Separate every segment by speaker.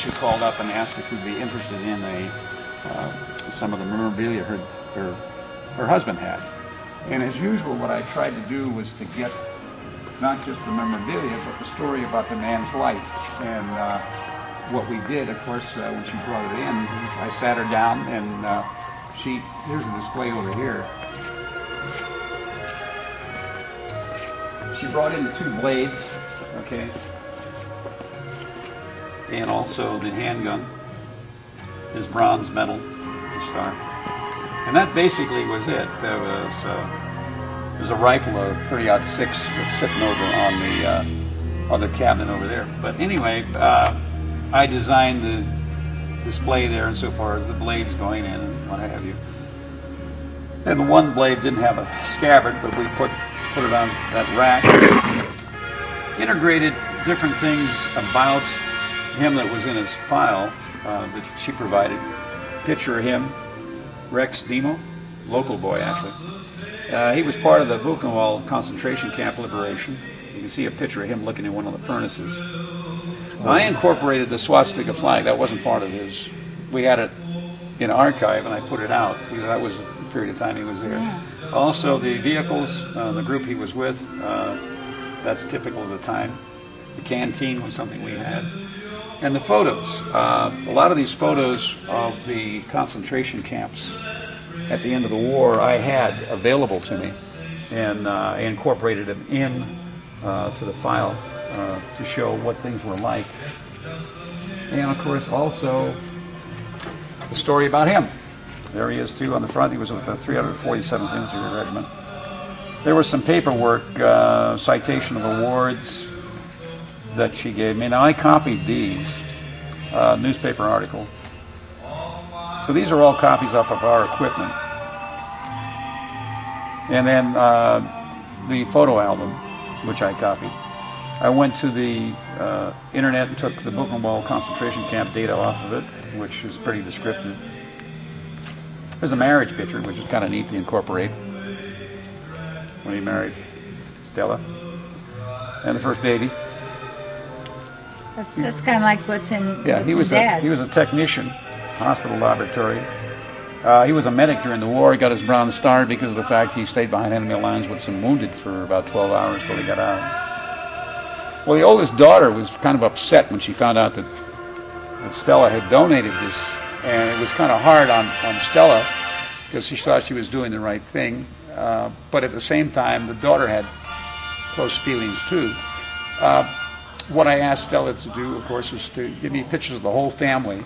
Speaker 1: actually called up and asked if we'd be interested in some of the memorabilia her husband had. And as usual, what I tried to do was to get not just the memorabilia, but the story about the man's life. And what we did, of course, when she brought it in, I sat her down, and here's a display over here. She brought in the 2 blades, okay, and also the handgun, his bronze medal, the star. And that basically was it. There was a rifle, a 30-06, that's sitting over on the other cabinet over there. But anyway, I designed the display there insofar as the blades going in and what have you. And the one blade didn't have a scabbard, but we put it on that rack. Integrated different things about him that was in his file that she provided. Picture of him, Rex Demo, local boy actually. He was part of the Buchenwald concentration camp liberation. You can see a picture of him looking in one of the furnaces. I incorporated the swastika flag. That wasn't part of his. We had it in archive, and I put it out. That was the period of time he was there. Yeah. Also, the vehicles, the group he was with, that's typical of the time. The canteen was something we had. And the photos. A lot of these photos of the concentration camps at the end of the war I had available to me, and I incorporated them in to the file to show what things were like. And of course also the story about him. There he is too on the front. He was with the 347th Infantry Regiment. There was some paperwork, citation of awards that she gave me. Now I copied these, newspaper article. So these are all copies off of our equipment. And then the photo album, which I copied. I went to the internet and took the Buchenwald concentration camp data off of it, which is pretty descriptive. There's a marriage picture, which is kind of neat to incorporate when he married Stella. And the first baby.
Speaker 2: That's kind of like what's in
Speaker 1: Dad's. He was a technician, hospital laboratory. He was a medic during the war. He got his Bronze Star because of the fact he stayed behind enemy lines with some wounded for about 12 hours till he got out. Well, the oldest daughter was kind of upset when she found out that Stella had donated this, and it was kind of hard on Stella because she thought she was doing the right thing. But at the same time, the daughter had close feelings too. What I asked Stella to do, of course, was to give me pictures of the whole family.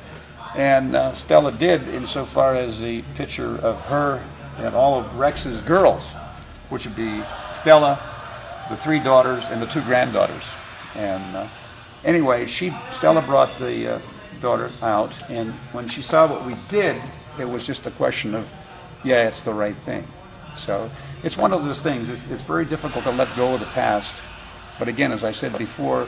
Speaker 1: And Stella did, insofar as the picture of her and all of Rex's girls, which would be Stella, the 3 daughters, and the 2 granddaughters. And anyway, Stella brought the daughter out, and when she saw what we did, it was just a question of, yeah, it's the right thing. So it's one of those things. It's very difficult to let go of the past. But again, as I said before,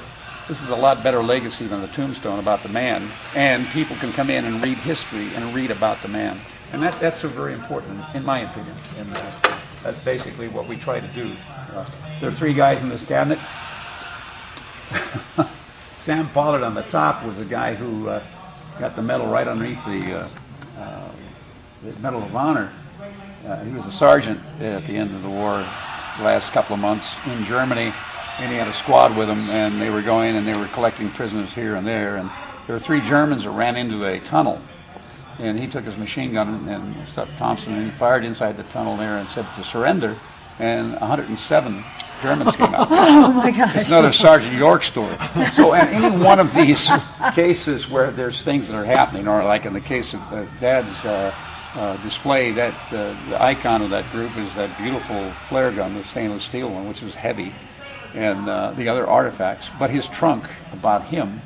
Speaker 1: this is a lot better legacy than the tombstone about the man, and people can come in and read history and read about the man. And that's very important, in my opinion, and that's basically what we try to do. There are 3 guys in this cabinet. Sam Pollard on the top was the guy who got the medal right underneath the Medal of Honor. He was a sergeant at the end of the war, last couple of months in Germany. And he had a squad with him, and they were going and they were collecting prisoners here and there. And there were 3 Germans that ran into a tunnel, and he took his machine gun and stuck Thompson, and he fired inside the tunnel there and said to surrender. And 107 Germans came out.
Speaker 2: Oh my gosh!
Speaker 1: It's another Sergeant York story. So, in any one of these cases where there's things that are happening, or like in the case of Dad's display, that the icon of that group is that beautiful flare gun, the stainless steel one, which is heavy. And the other artifacts, but his trunk about him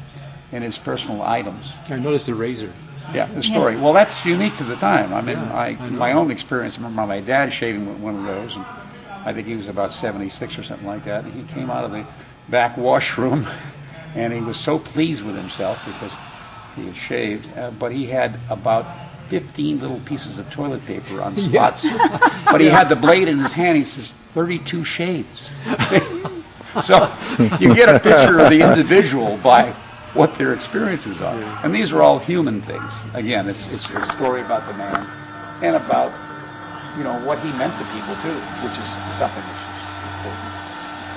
Speaker 1: and his personal items.
Speaker 3: I noticed the razor.
Speaker 1: Yeah, the story. Well, that's unique to the time. I mean, in my own experience, I remember my dad shaving one of those, and I think he was about 76 or something like that. And he came out of the back washroom, and he was so pleased with himself because he had shaved, but he had about 15 little pieces of toilet paper on spots. But he had the blade in his hand. He says, 32 shaves. So you get a picture of the individual by what their experiences are.
Speaker 3: Yeah.
Speaker 1: And these are all human things. Again, it's a story about the man and about, what he meant to people too, which is something which is important.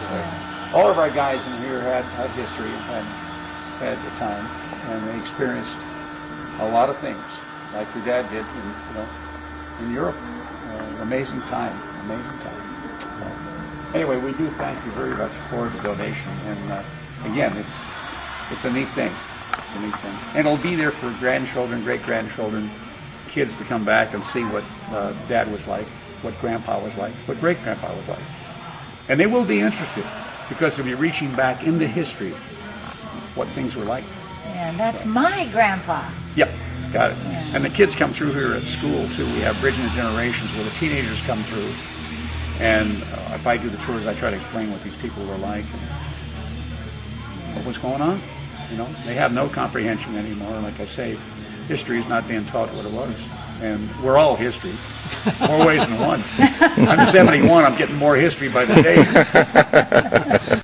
Speaker 1: So, all of our guys in here had history and had the time, and they experienced a lot of things, like your dad did in Europe. Amazing time. Anyway, we do thank you very much for the donation, and again, it's a neat thing. It's a neat thing, and it'll be there for grandchildren, great-grandchildren, kids to come back and see what Dad was like, what Grandpa was like, what great-grandpa was like, and they will be interested because they'll be reaching back into history, what things were like.
Speaker 2: Yeah, that's my grandpa.
Speaker 1: Yep, got it.
Speaker 2: Yeah.
Speaker 1: And the kids come through here at school too. We have Bridging the Generations where the teenagers come through, and if I do the tours, I try to explain what these people were like and what was going on. They have no comprehension anymore. Like I say, history is not being taught what it was, and we're all history, more ways than one. I'm 71. I'm getting more history by the day.